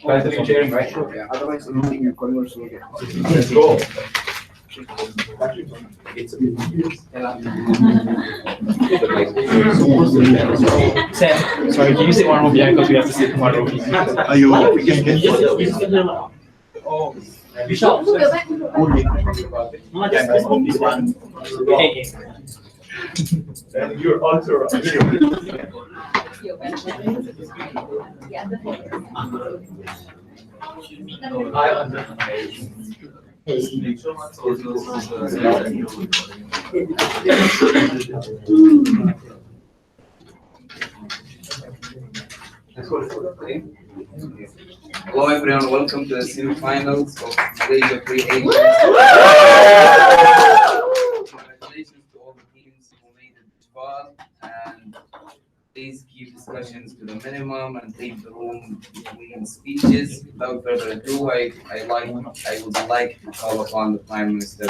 Sharing, right? Yeah, otherwise, anything you converse will get. Let's go. Sam, sorry, can you sit one row behind because we have to sit in one row? Are you? We can get Oh, and you're entourage. Hello everyone, welcome to the semifinals of Malaysia Free Agents. Congratulations to all the teams who made it this far, and please keep discussions to the minimum and leave the room between speeches. Without further ado, I would like to call upon the Prime Minister.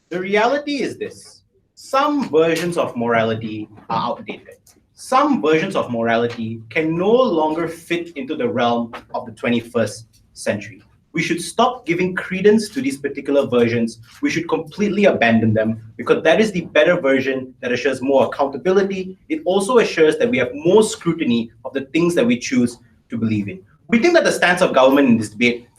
The reality is this: some versions of morality are outdated. Some versions of morality can no longer fit into the realm of the 21st century. We should stop giving credence to these particular versions. We should completely abandon them, because that is the better version that assures more accountability. It also assures that we have more scrutiny of the things that we choose to believe in. We think that the stance of government in this debate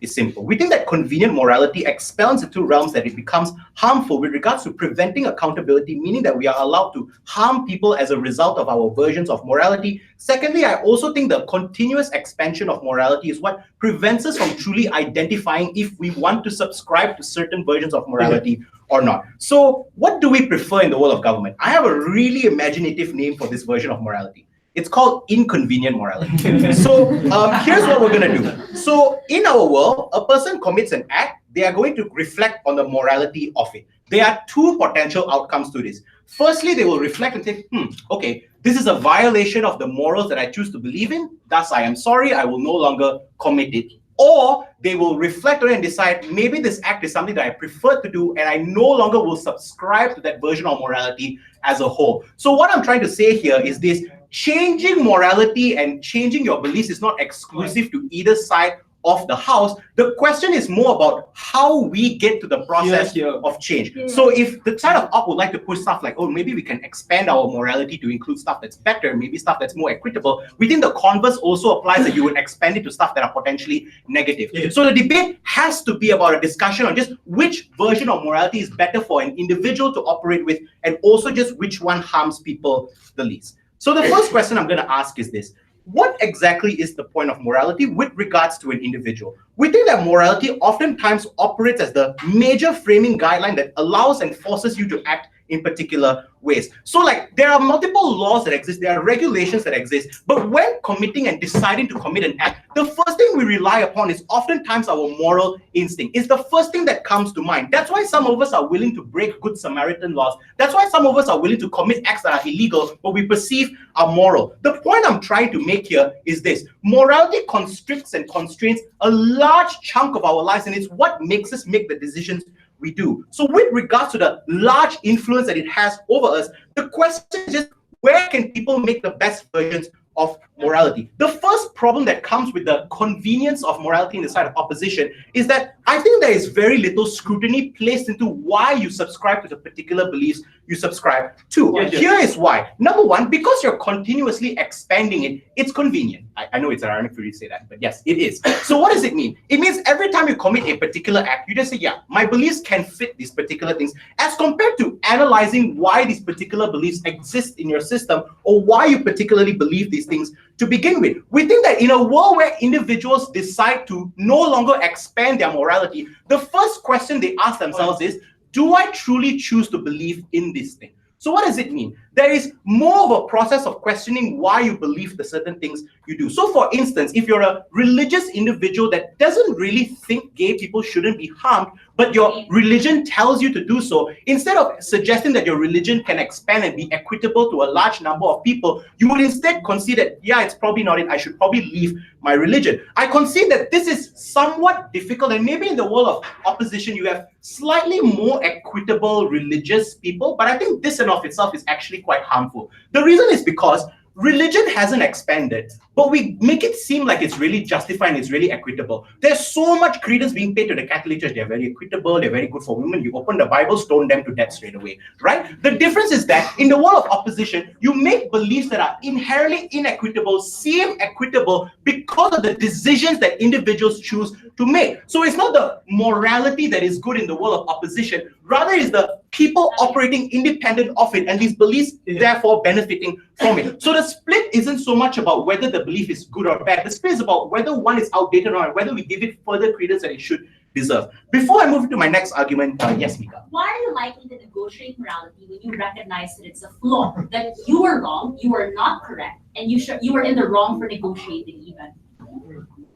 is simple. We think that convenient morality expands into realms that it becomes harmful with regards to preventing accountability, meaning that we are allowed to harm people as a result of our versions of morality. Secondly, I also think the continuous expansion of morality is what prevents us from truly identifying if we want to subscribe to certain versions of morality or not. So what do we prefer in the world of government? I have a really imaginative name for this version of morality. It's called inconvenient morality. So here's what we're gonna do. So in our world, a person commits an act, they are going to reflect on the morality of it. There are two potential outcomes to this. Firstly, they will reflect and say, okay, this is a violation of the morals that I choose to believe in, thus I am sorry, I will no longer commit it. Or they will reflect on it and decide, maybe this act is something that I prefer to do and I no longer will subscribe to that version of morality as a whole. So what I'm trying to say here is this: changing morality and changing your beliefs is not exclusive to either side of the house. The question is more about how we get to the process of change. So if the side of up would like to push stuff like, oh, maybe we can expand our morality to include stuff that's better, maybe stuff that's more equitable, we think the converse also applies, that you would expand it to stuff that are potentially negative. So the debate has to be about a discussion on just which version of morality is better for an individual to operate with, and also just which one harms people the least. So the first question I'm going to ask is this: what exactly is the point of morality with regards to an individual? We think that morality oftentimes operates as the major framing guideline that allows and forces you to act in particular ways. So like, there are multiple laws that exist, there are regulations that exist, but when committing and deciding to commit an act, the first thing we rely upon is oftentimes our moral instinct. It's the first thing that comes to mind. That's why some of us are willing to break Good Samaritan laws. That's why some of us are willing to commit acts that are illegal, but we perceive are moral. The point I'm trying to make here is this: morality constricts and constrains a large chunk of our lives, and it's what makes us make the decisions we do. So with regards to the large influence that it has over us, the question is just, where can people make the best versions of morality? The first problem that comes with the convenience of morality in the side of opposition is that I think there is very little scrutiny placed into why you subscribe to the particular beliefs you subscribe to. Here is why. Number one, because you're continuously expanding it, it's convenient. I know it's ironic for you to say that, but yes, it is. So what does it mean? It means every time you commit a particular act, you just say, yeah, my beliefs can fit these particular things, as compared to analyzing why these particular beliefs exist in your system, or why you particularly believe these things to begin with. We think that in a world where individuals decide to no longer expand their morality, the first question they ask themselves is, do I truly choose to believe in this thing? So what does it mean? There is more of a process of questioning why you believe the certain things you do. So for instance, if you're a religious individual that doesn't really think gay people shouldn't be harmed, but your religion tells you to do so, instead of suggesting that your religion can expand and be equitable to a large number of people, you would instead concede that, yeah, it's probably not it, I should probably leave my religion. I concede that this is somewhat difficult, and maybe in the world of opposition, you have slightly more equitable religious people, but I think this in of itself is actually quite harmful. The reason is because religion hasn't expanded, but we make it seem like it's really justified and it's really equitable. There's so much credence being paid to the Catholic Church. They're very equitable, they're very good for women. You open the Bible, stone them to death straight away, right? The difference is that in the world of opposition, you make beliefs that are inherently inequitable seem equitable because of the decisions that individuals choose to make. So it's not the morality that is good in the world of opposition, rather is the people operating independent of it and these beliefs therefore benefiting from it. So the split isn't so much about whether the belief is good or bad. The split is about whether one is outdated or whether we give it further credence that it should deserve. Before I move to my next argument, yes, Mika. Why are you likely to negotiate morality when you recognize that it's a flaw, that you were wrong, you were not correct, and you were in the wrong for negotiating even?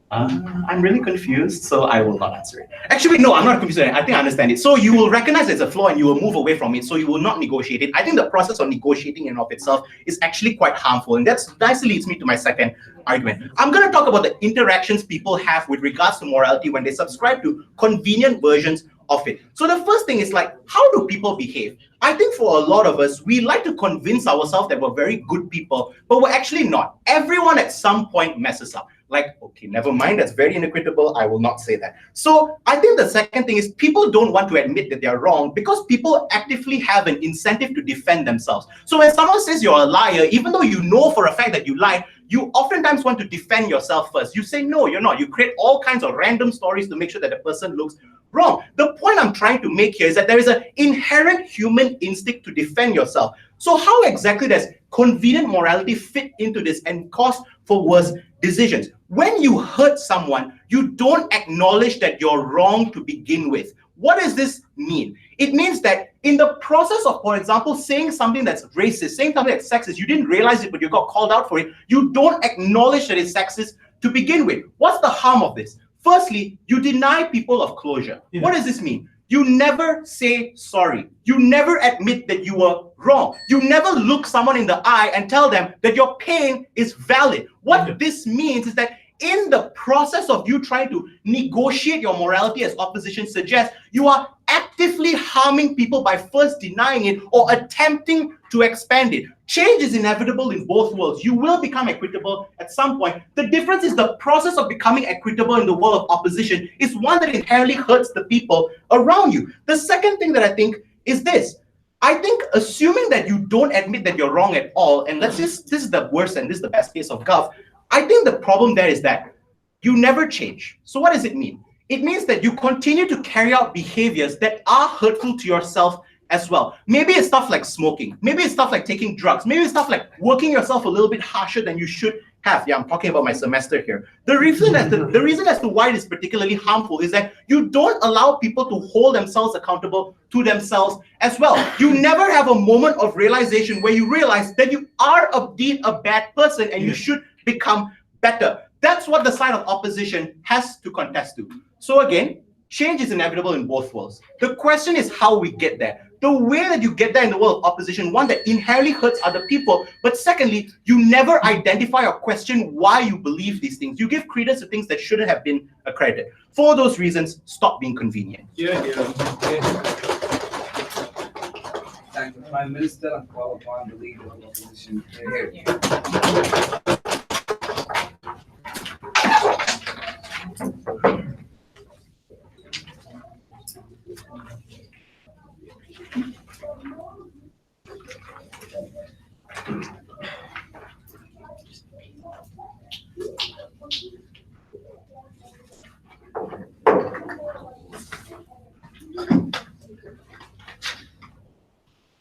I'm really confused, so I will not answer it. Actually, no, I'm not confused. I think I understand it. So you will recognize there's a flaw and you will move away from it, so you will not negotiate it. I think the process of negotiating in and of itself is actually quite harmful, and that nicely leads me to my second argument. I'm going to talk about the interactions people have with regards to morality when they subscribe to convenient versions of it. So the first thing is like, how do people behave? I think for a lot of us, we like to convince ourselves that we're very good people, but we're actually not. Everyone at some point messes up. Like, okay, never mind, that's very inequitable, I will not say that. So I think the second thing is people don't want to admit that they're wrong because people actively have an incentive to defend themselves. So when someone says you're a liar, even though you know for a fact that you lied, you oftentimes want to defend yourself first. You say, no, you're not. You create all kinds of random stories to make sure that the person looks wrong. The point I'm trying to make here is that there is an inherent human instinct to defend yourself. So how exactly does convenient morality fit into this and cause for worse decisions? When you hurt someone, you don't acknowledge that you're wrong to begin with. What does this mean? It means that in the process of, for example, saying something that's racist, saying something that's sexist, you didn't realize it, but you got called out for it, you don't acknowledge that it's sexist to begin with. What's the harm of this? Firstly, you deny people of closure. What does this mean? You never say sorry. You never admit that you were wrong. You never look someone in the eye and tell them that your pain is valid. What this means is that in the process of you trying to negotiate your morality, as opposition suggests, you are actively harming people by first denying it or attempting to expand it. Change is inevitable in both worlds. You will become equitable at some point. The difference is the process of becoming equitable in the world of opposition is one that inherently hurts the people around you. The second thing that I think is this. I think assuming that you don't admit that you're wrong at all, and let's just, this is the worst and this is the best case of Gulf, I think the problem there is that you never change. So what does it mean? It means that you continue to carry out behaviors that are hurtful to yourself as well. Maybe it's stuff like smoking. Maybe it's stuff like taking drugs. Maybe it's stuff like working yourself a little bit harsher than you should have. Yeah, I'm talking about my semester here. The reason as to why it is particularly harmful is that you don't allow people to hold themselves accountable to themselves as well. You never have a moment of realization where you realize that you are indeed a bad person and you should become better. That's what the side of opposition has to contest to. So again, change is inevitable in both worlds. The question is how we get there. The way that you get there in the world of opposition, one that inherently hurts other people, but secondly, you never identify or question why you believe these things. You give credence to things that shouldn't have been accredited. For those reasons, stop being convenient. Thank the Prime Minister and call upon the leader of the opposition.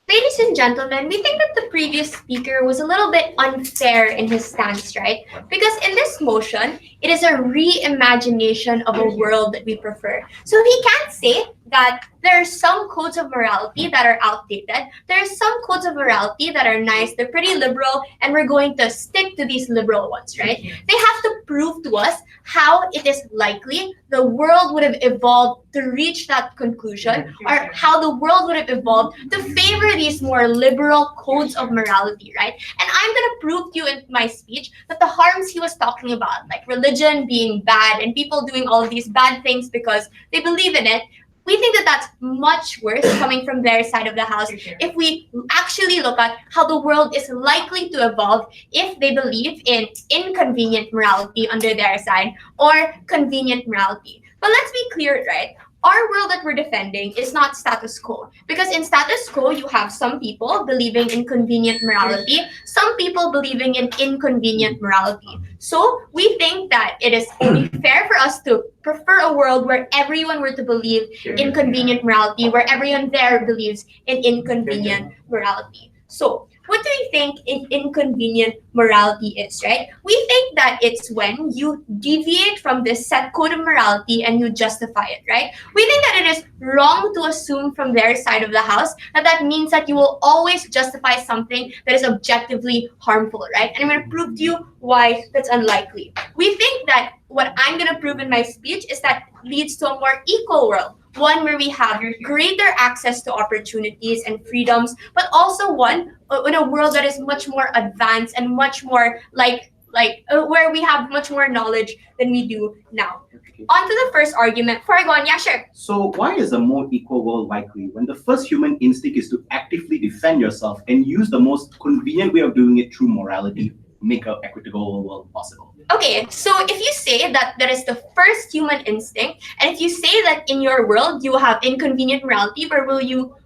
Ladies and gentlemen, we think that the previous speaker was a little bit unfair in his stance, right? Because in this motion, it is a reimagination of a world that we prefer. So he can't say that there are some codes of morality that are outdated. There are some codes of morality that are nice, they're pretty liberal, and we're going to stick to these liberal ones, right? They have to prove to us how it is likely the world would have evolved to reach that conclusion, or how the world would have evolved to favor these more liberal codes of morality, right? And I'm going to prove to you in my speech that the harms he was talking about, like religion being bad and people doing all of these bad things because they believe in it, we think that that's much worse coming from their side of the house if we actually look at how the world is likely to evolve if they believe in inconvenient morality under their side or convenient morality. But let's be clear, right? Our world that we're defending is not status quo, because in status quo you have some people believing in convenient morality, some people believing in inconvenient morality. So we think that it is only fair for us to prefer a world where everyone were to believe in convenient morality, where everyone there believes in inconvenient morality. So what do we think inconvenient morality is, right? We think that it's when you deviate from this set code of morality and you justify it, right? We think that it is wrong to assume from their side of the house that that means that you will always justify something that is objectively harmful, right? And I'm going to prove to you why that's unlikely. We think that what I'm going to prove in my speech is that leads to a more equal world, one where we have greater access to opportunities and freedoms, but also one in a world that is much more advanced and much more where we have much more knowledge than we do now. On to the first argument. Before I go on, yeah, sure. So why is a more equal world likely when the first human instinct is to actively defend yourself and use the most convenient way of doing it through morality, make an equitable world possible? Okay, so if you say that that is the first human instinct, and if you say that in your world you have inconvenient morality, where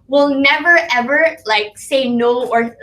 will never ever say no or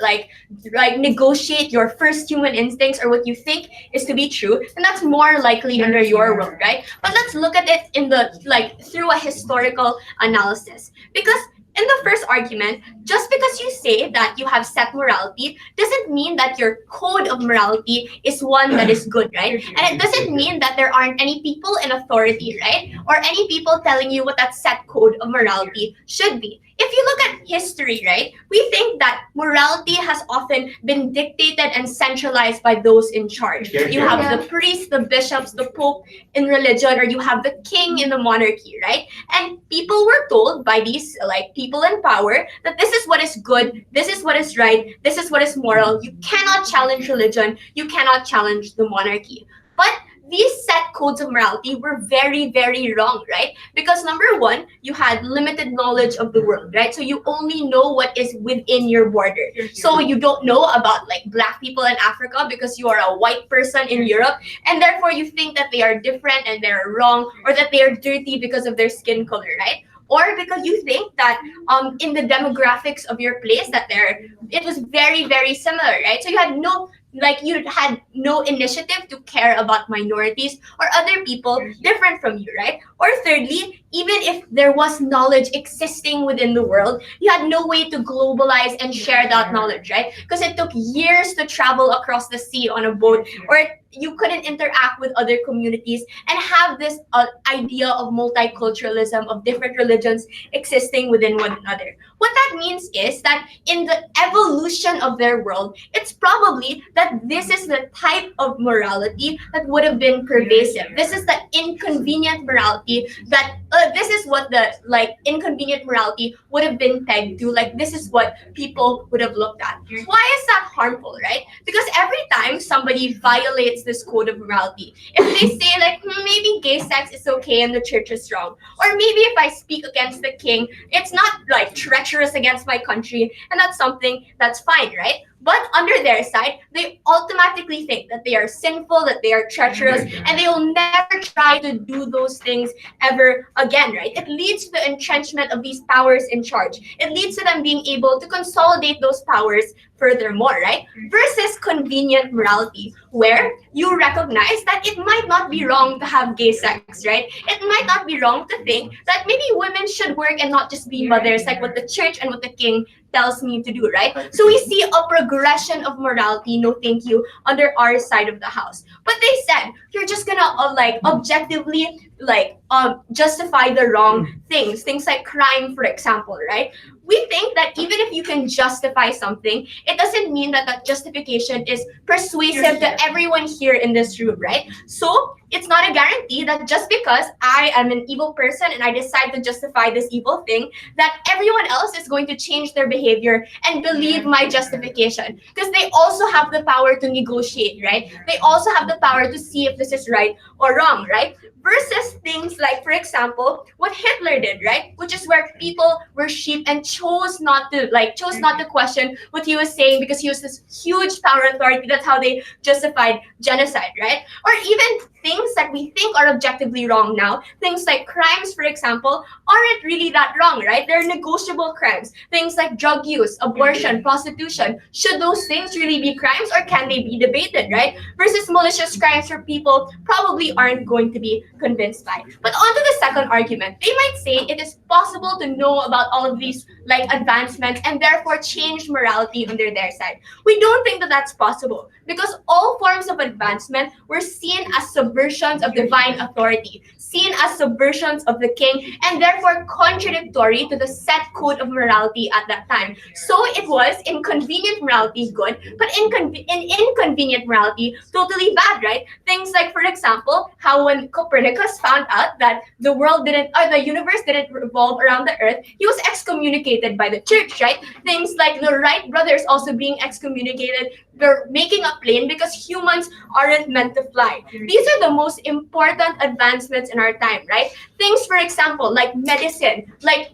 negotiate your first human instincts or what you think is to be true, then that's more likely under your world, right? But let's look at it in the through a historical analysis, because in the first argument, just because you say that you have set morality doesn't mean that your code of morality is one that is good, right? And it doesn't mean that there aren't any people in authority, right? Or any people telling you what that set code of morality should be. If you look at history, right, we think that morality has often been dictated and centralized by those in charge. You have the priests, the bishops, the pope in religion, or you have the king in the monarchy, right? And people were told by these people in power that this is what is good, this is what is right, this is what is moral. You cannot challenge religion, you cannot challenge the monarchy. But these set codes of morality were very, very wrong, right? Because number one, you had limited knowledge of the world, right? So you only know what is within your border. So you don't know about black people in Africa because you are a white person in Europe, and therefore you think that they are different and they're wrong, or that they are dirty because of their skin color, right? Or because you think that in the demographics of your place that it was very, very similar, right? So you had no initiative to care about minorities or other people different from you, right? Or thirdly, even if there was knowledge existing within the world, you had no way to globalize and share that knowledge, right? Because it took years to travel across the sea on a boat, or you couldn't interact with other communities and have this idea of multiculturalism, of different religions existing within one another. What that means is that in the evolution of their world, it's probably that this is the type of morality that would have been pervasive. This is the inconvenient morality that this is what the inconvenient morality would have been pegged to. This is what people would have looked at. Why is that harmful, right? Because every time somebody violates this code of morality, if they say maybe gay sex is okay and the church is wrong, or maybe if I speak against the king, it's not treacherous against my country, and that's something that's fine, right? But under their side, they automatically think that they are sinful, that they are treacherous, and they will never try to do those things ever again, right? It leads to the entrenchment of these powers in charge. It leads to them being able to consolidate those powers furthermore, right? Versus convenient morality, where you recognize that it might not be wrong to have gay sex, right? It might not be wrong to think that maybe women should work and not just be mothers, like what the church and what the king tells me to do, right? So we see a progression of morality, no thank you, under our side of the house. But they said, you're just gonna objectively justify the wrong things like crime, for example, right? We think that even if you can justify something, it doesn't mean that that justification is persuasive to everyone here in this room, right? So it's not a guarantee that just because I am an evil person and I decide to justify this evil thing, that everyone else is going to change their behavior and believe my justification. Because they also have the power to negotiate, right? They also have the power to see if this is right or wrong, right? Versus things like, for example, what Hitler did, right? Which is where people were sheep and chose not to question what he was saying because he was this huge power authority. That's how they justified genocide, right? Or even things that we think are objectively wrong now, things like crimes, for example, aren't really that wrong, right? They're negotiable crimes. Things like drug use, abortion, prostitution. Should those things really be crimes or can they be debated, right? Versus malicious crimes where people probably aren't going to be convinced by. But on to the second argument. They might say it is possible to know about all of these advancements and therefore change morality under their side. We don't think that that's possible because all forms of advancement were seen as subversions of divine authority, seen as subversions of the king, and therefore contradictory to the set code of morality at that time. So it was inconvenient morality good, but inconvenient morality totally bad, right? Things like, for example, how when Copernicus found out that the universe didn't revolve around the earth, he was excommunicated by the church, right? Things like the Wright brothers also being excommunicated. They're making a plane because humans aren't meant to fly. These are the most important advancements in our time, right? Things, for example, like medicine, like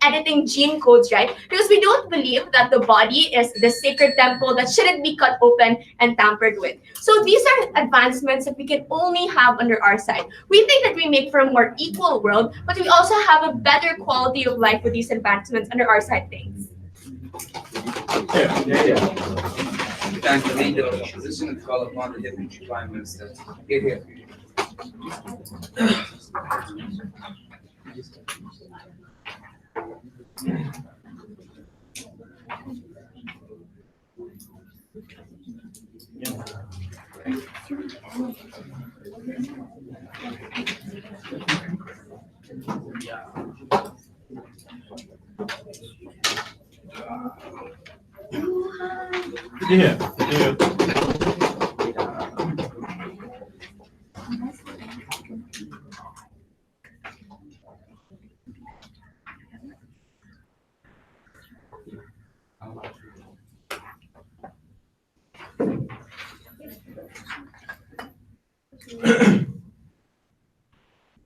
editing gene codes, right? Because we don't believe that the body is the sacred temple that shouldn't be cut open and tampered with. So these are advancements that we can only have under our side. We think that we make for a more equal world, but we also have a better quality of life with these advancements under our side things. Thank the leader of the opposition and call upon the deputy prime minister. Here.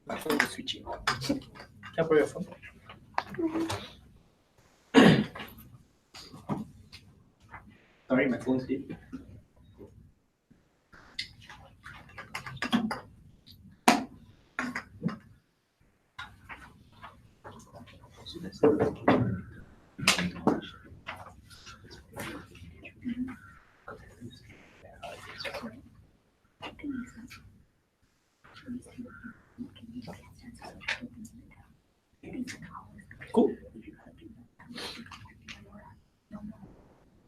My phone is switching on. Can I borrow your phone? Sorry, my phone's dead. Cool.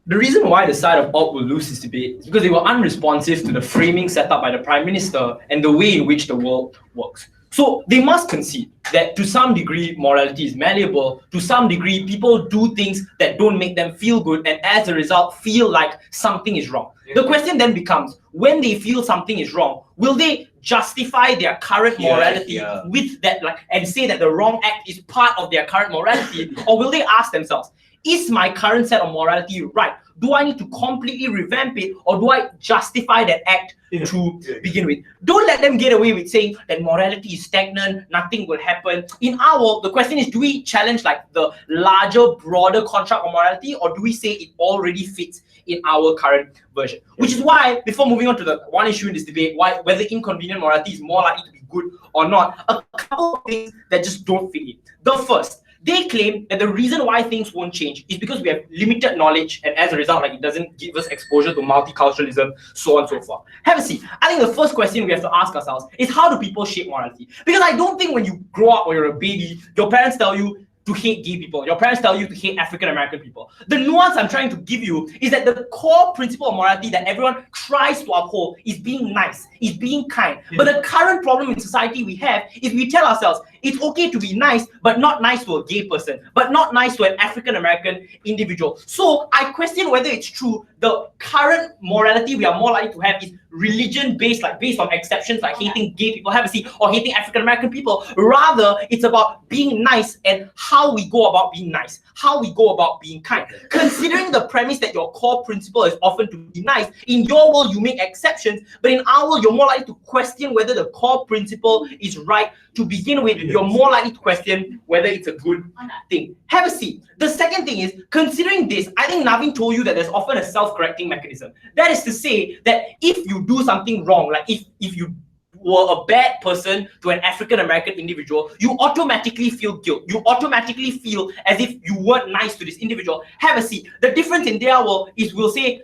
The reason why the side of Alt will lose this debate is because they were unresponsive to the framing set up by the Prime Minister and the way in which the world works. So they must concede that to some degree morality is malleable, to some degree people do things that don't make them feel good and as a result feel like something is wrong. The question then becomes, when they feel something is wrong, will they justify their current morality with that and say that the wrong act is part of their current morality, or will they ask themselves, is my current set of morality right? Do I need to completely revamp it, or do I justify that act to begin with? Don't let them get away with saying that morality is stagnant, nothing will happen. In our world, the question is, do we challenge the larger, broader construct of morality, or do we say it already fits in our current version? Which is why, before moving on to the one issue in this debate, whether inconvenient morality is more likely to be good or not, a couple of things that just don't fit in. The first, they claim that the reason why things won't change is because we have limited knowledge, and as a result, it doesn't give us exposure to multiculturalism, so on and so forth. Have a seat. I think the first question we have to ask ourselves is, how do people shape morality? Because I don't think when you grow up or you're a baby, your parents tell you, to hate gay people. Your parents tell you to hate African American people. The nuance I'm trying to give you is that the core principle of morality that everyone tries to uphold is being nice, is being kind. But the current problem in society we have is we tell ourselves it's okay to be nice, but not nice to a gay person, but not nice to an African American individual. So I question whether it's true the current morality we are more likely to have is religion-based, like based on exceptions like hating gay people, have a seat, or hating African American people. Rather, it's about being nice and how we go about being nice, how we go about being kind. Considering the premise that your core principle is often to be nice, in your world you make exceptions, but in our world you're more likely to question whether the core principle is right to begin with. You're more likely to question whether it's a good thing. Have a seat. The second thing is, considering this, I think Naveen told you that there's often a self-correcting mechanism. That is to say that if you do something wrong, like if you were a bad person to an African American individual, you automatically feel guilt. You automatically feel as if you weren't nice to this individual. Have a seat. The difference in their world is we'll say,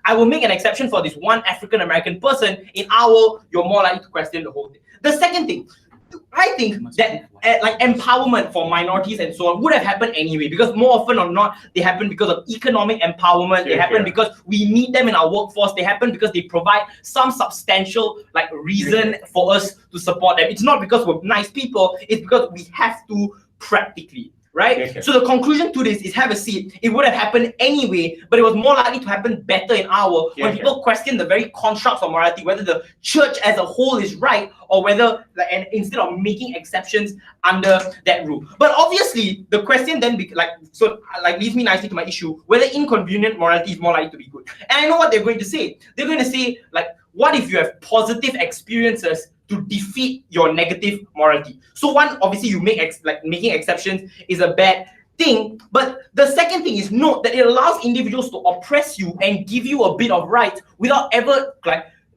I will make an exception for this one African American person. In our world, you're more likely to question the whole thing. The second thing, I think that like empowerment for minorities and so on would have happened anyway, because more often or not, they happen because of economic empowerment. They happen because we need them in our workforce. They happen because they provide some substantial like reason for us to support them. It's not because we're nice people. It's because we have to practically. Right? So the conclusion to this is, have a seat. It would have happened anyway, but it was more likely to happen better in our when people question the very constructs of morality, whether the church as a whole is right or whether, like, and instead of making exceptions under that rule. But obviously, the question then leads me nicely to my issue, whether inconvenient morality is more likely to be good. And I know what they're going to say. They're going to say, like, what if you have positive experiences to defeat your negative morality? So one, obviously you make making exceptions is a bad thing, but the second thing is note that it allows individuals to oppress you and give you a bit of rights without ever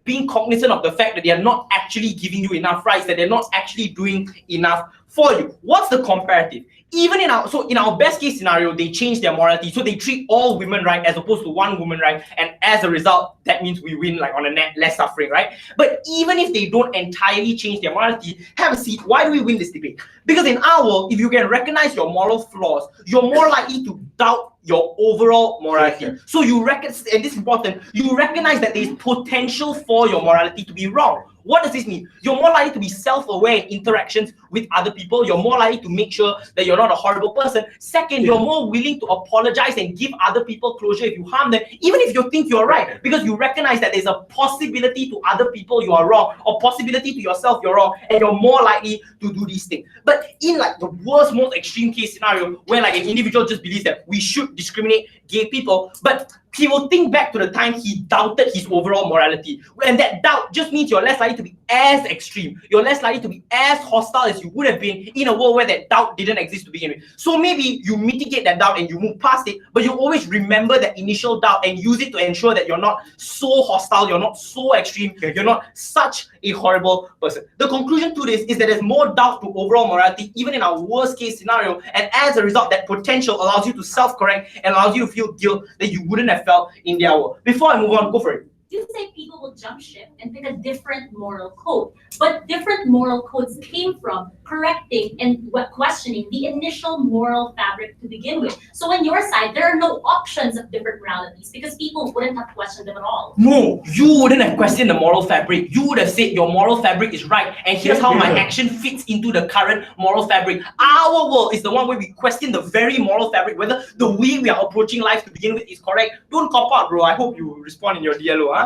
being cognizant of the fact that they are not actually giving you enough rights, that they're not actually doing enough for you. What's the comparative? Even in our best case scenario, they change their morality, so they treat all women right as opposed to one woman right, and as a result, that means we win on a net, less suffering, right? But even if they don't entirely change their morality, have a seat. Why do we win this debate? Because in our world, if you can recognize your moral flaws, you're more likely to doubt your overall morality. So you recognize, and this is important, you recognize that there is potential for your morality to be wrong. What does this mean? You're more likely to be self-aware in interactions with other people. You're more likely to make sure that you're not a horrible person. Second, you're more willing to apologize and give other people closure if you harm them, even if you think you're right, because you recognize that there's a possibility to other people you are wrong, or possibility to yourself you're wrong, and you're more likely to do these things. But in the worst, most extreme case scenario, where an individual just believes that we should discriminate gay people, but he will think back to the time he doubted his overall morality. And that doubt just means you're less likely to be as extreme. You're less likely to be as hostile as you would have been in a world where that doubt didn't exist to begin with. So maybe you mitigate that doubt and you move past it, but you always remember that initial doubt and use it to ensure that you're not so hostile, you're not so extreme, you're not such a horrible person. The conclusion to this is that there's more doubt to overall morality, even in our worst case scenario, and as a result, that potential allows you to self-correct and allows you to feel guilt that you wouldn't have felt in their world. Before I move on, go for it. You say people will jump ship and pick a different moral code, but different moral codes came from correcting and questioning the initial moral fabric to begin with. So on your side, there are no options of different moralities because people wouldn't have questioned them at all. No, you wouldn't have questioned the moral fabric. You would have said your moral fabric is right, and here's how my action fits into the current moral fabric. Our world is the one where we question the very moral fabric, whether the way we are approaching life to begin with is correct. Don't cop out, bro. I hope you respond in your DLO.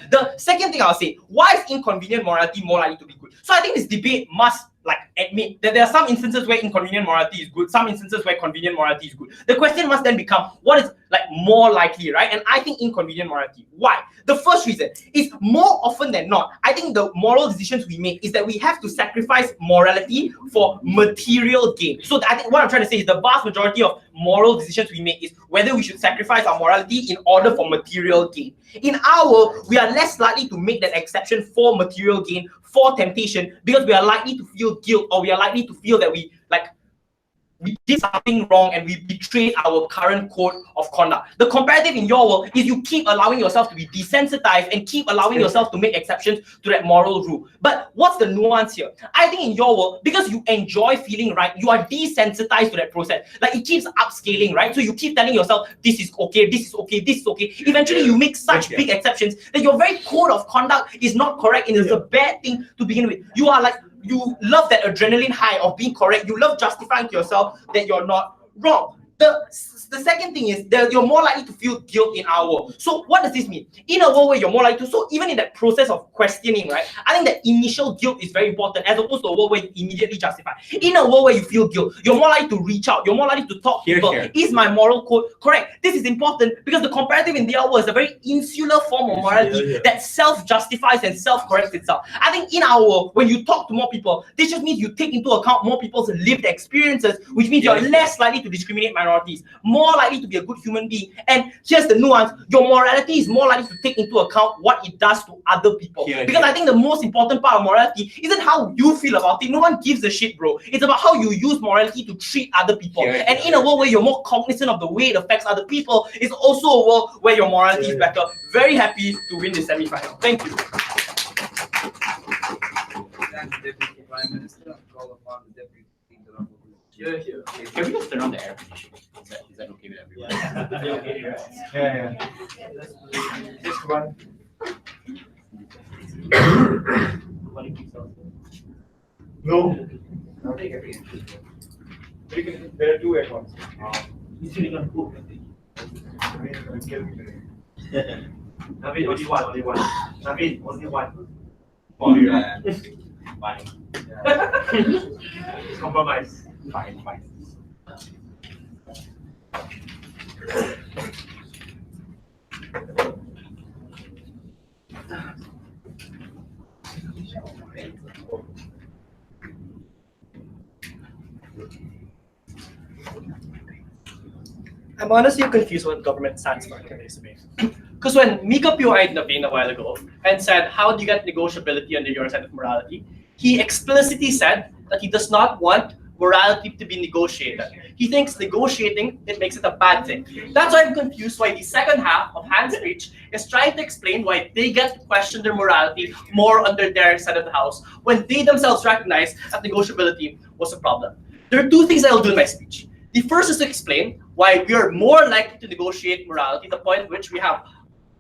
The second thing I'll say, why is inconvenient morality more likely to be good? So I think this debate must admit that there are some instances where inconvenient morality is good, some instances where convenient morality is good. The question must then become, what is more likely, right? And I think inconvenient morality. Why? The first reason is, more often than not, I think the moral decisions we make is that we have to sacrifice morality for material gain. So I think what I'm trying to say is the vast majority of moral decisions we make is whether we should sacrifice our morality in order for material gain. In our world, we are less likely to make that exception for material gain, for temptation, because we are likely to feel guilt, or we are likely to feel that we we did something wrong and we betrayed our current code of conduct. The comparative in your world is you keep allowing yourself to be desensitized and keep allowing yourself to make exceptions to that moral rule. But what's the nuance here? I think in your world, because you enjoy feeling right, you are desensitized to that process. Like it keeps upscaling, right? So you keep telling yourself, this is okay, this is okay, this is okay. Eventually you make such big exceptions that your very code of conduct is not correct and it's a bad thing to begin with. You are like, you love that adrenaline high of being correct. You love justifying to yourself that you're not wrong. The second thing is that you're more likely to feel guilt in our world. So what does this mean? In a world where you're more likely to, so even in that process of questioning, right? I think that initial guilt is very important as opposed to a world where you immediately justify. In a world where you feel guilt, you're more likely to reach out. You're more likely to talk to people. Is my moral code correct? This is important because the comparative in their world is a very insular form of morality that self-justifies and self-corrects itself. I think in our world, when you talk to more people, this just means you take into account more people's lived experiences, which means you're less likely to discriminate minorities, more likely to be a good human being. And here's the nuance, your morality is more likely to take into account what it does to other people. Because I think the most important part of morality isn't how you feel about it. No one gives a shit, bro. It's about how you use morality to treat other people. And in a world where you're more cognizant of the way it affects other people, it's also a world where your morality is better. Very happy to win the semi-final. Thank you. Thanks, Deputy Prime Minister. Call upon the Deputy Leader of Here. Can we just turn on the air conditioning? Is that okay with everyone? Yeah. Just one. No. There are two aircons. Naveen, only one. Naveen, only one. Fine. Compromise. Fine. I'm honestly confused what government stands for in this debate. Because when Mika POI'd Naveen a while ago and said, how do you get negotiability under your set of morality? He explicitly said that he does not want morality to be negotiated. He thinks negotiating, it makes it a bad thing. That's why I'm confused why the second half of Hans' speech is trying to explain why they get to question their morality more under their side of the house when they themselves recognize that negotiability was a problem. There are two things I'll do in my speech. The first is to explain why we are more likely to negotiate morality, the point at which we have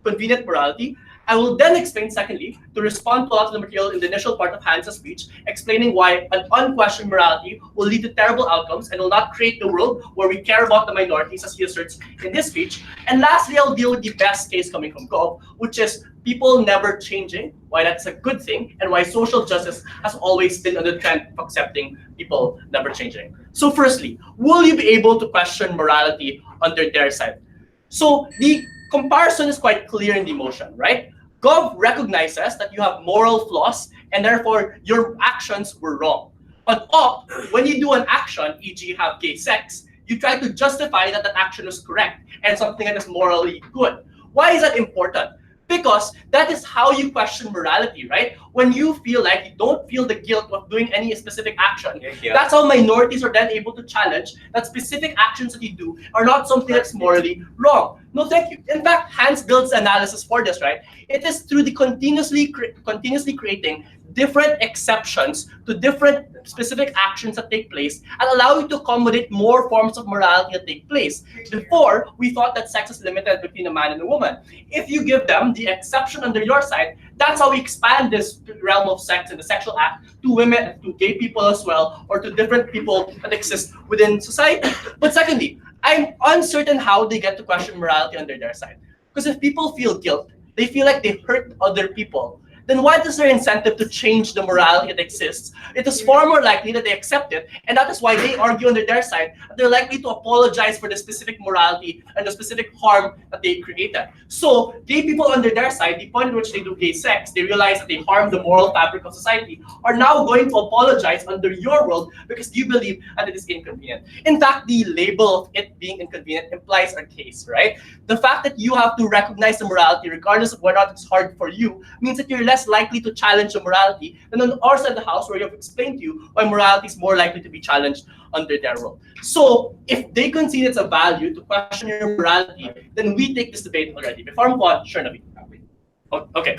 convenient morality. I will then explain, secondly, to respond to a lot of the material in the initial part of Hans' speech, explaining why an unquestioned morality will lead to terrible outcomes and will not create the world where we care about the minorities, as he asserts in this speech. And lastly, I'll deal with the best case coming from Gov, which is people never changing, why that's a good thing, and why social justice has always been on the trend of accepting people never changing. So firstly, will you be able to question morality under their side? So the comparison is quite clear in the motion, right? Gov recognizes that you have moral flaws and therefore your actions were wrong. But Op, when you do an action, e.g. have gay sex, you try to justify that the action is correct and something that is morally good. Why is that important? Because that is how you question morality, right? When you feel like you don't feel the guilt of doing any specific action, that's how minorities are then able to challenge that specific actions that you do are not something that's morally wrong. No, thank you. In fact, Hans builds analysis for this, right? It is through the continuously creating different exceptions to different specific actions that take place and allow you to accommodate more forms of morality that take place. Before, we thought that sex is limited between a man and a woman. If you give them the exception under your side, that's how we expand this realm of sex and the sexual act to women, to gay people as well, or to different people that exist within society. But secondly, I'm uncertain how they get to question morality under their side. Because if people feel guilt, they feel like they hurt other people, then what is their incentive to change the morality that exists? It is far more likely that they accept it, and that is why they argue under their side that they're likely to apologize for the specific morality and the specific harm that they created. So gay people under their side, the point at which they do gay sex, they realize that they harm the moral fabric of society, are now going to apologize under your world because you believe that it is inconvenient. In fact, the label of it being inconvenient implies a case, right? The fact that you have to recognize the morality regardless of whether or not it's hard for you means that you're less less likely to challenge the morality than on our side of the house, where you have explained to you why morality is more likely to be challenged under their rule. So if they concede it's a value to question your morality, then we take this debate already. Before I'm on, sure, Naveen. Okay.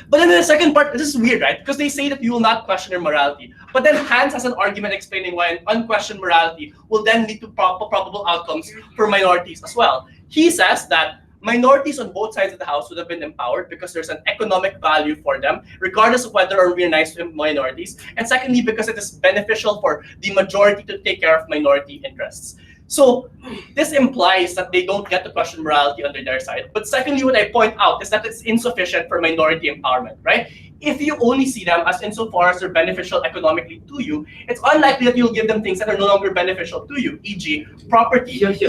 But then the second part, this is weird, right? Because they say that you will not question your morality. But then Hans has an argument explaining why an unquestioned morality will then lead to probable outcomes for minorities as well. He says that minorities on both sides of the house would have been empowered because there's an economic value for them, regardless of whether or we're nice to minorities. And secondly, because it is beneficial for the majority to take care of minority interests. So this implies that they don't get to question morality under their side. But secondly, what I point out is that it's insufficient for minority empowerment, right? If you only see them as insofar as they're beneficial economically to you, it's unlikely that you'll give them things that are no longer beneficial to you, e.g. property, e.g.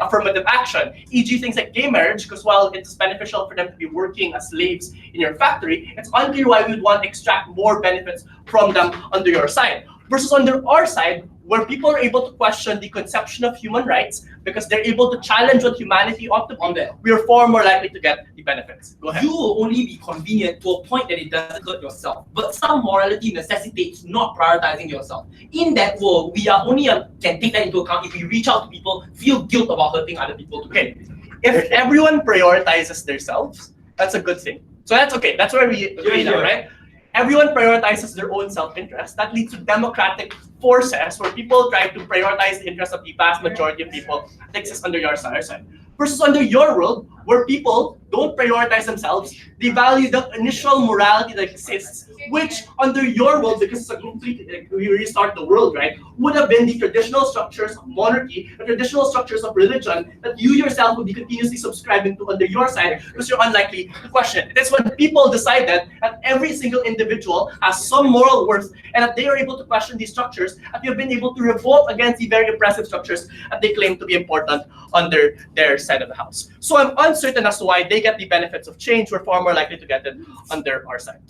affirmative action, e.g. things like gay marriage, because while it's beneficial for them to be working as slaves in your factory, it's unclear why you'd want to extract more benefits from them under your side. Versus under our side, where people are able to question the conception of human rights because they're able to challenge what humanity ought to be, we are far more likely to get the benefits. Go ahead. You will only be convenient to a point that it doesn't hurt yourself. But some morality necessitates not prioritizing yourself. In that world, we are only can take that into account if we reach out to people, feel guilt about hurting other people too. Okay. If everyone prioritizes themselves, that's a good thing. So that's okay. That's where we agree now, right? Everyone prioritizes their own self-interest. That leads to democratic forces where people try to prioritize the interests of the vast majority of people that exist under your side. Versus under your world, where people don't prioritize themselves, they value the initial morality that exists, which under your world, because it's a complete, like, we restart the world, right, would have been the traditional structures of monarchy, the traditional structures of religion that you yourself would be continuously subscribing to under your side, because you're unlikely to question it. That's when people decided that every single individual has some moral worth and that they are able to question these structures, that they have been able to revolt against the very oppressive structures that they claim to be important under their side of the house. So I'm uncertain as to why they get the benefits of change. We're far more likely to get it under our side.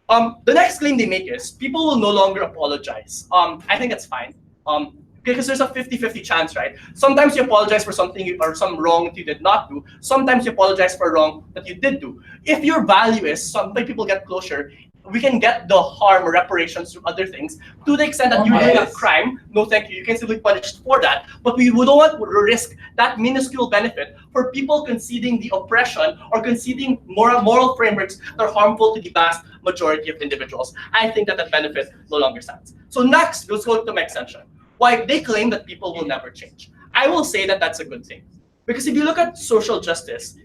The next claim they make is people will no longer apologize. I think that's fine. Because there's a 50-50 chance, right? Sometimes you apologize for something or some wrong that you did not do. Sometimes you apologize for a wrong that you did do. If your value is sometimes people get closure, we can get the harm or reparations through other things to the extent that you're doing a crime. No, thank you. You can still be punished for that. But we don't want to risk that minuscule benefit for people conceding the oppression or conceding moral frameworks that are harmful to the vast majority of individuals. I think that that benefit no longer stands. So next, let's go to my extension. Why they claim that people will never change. I will say that that's a good thing. Because if you look at social justice,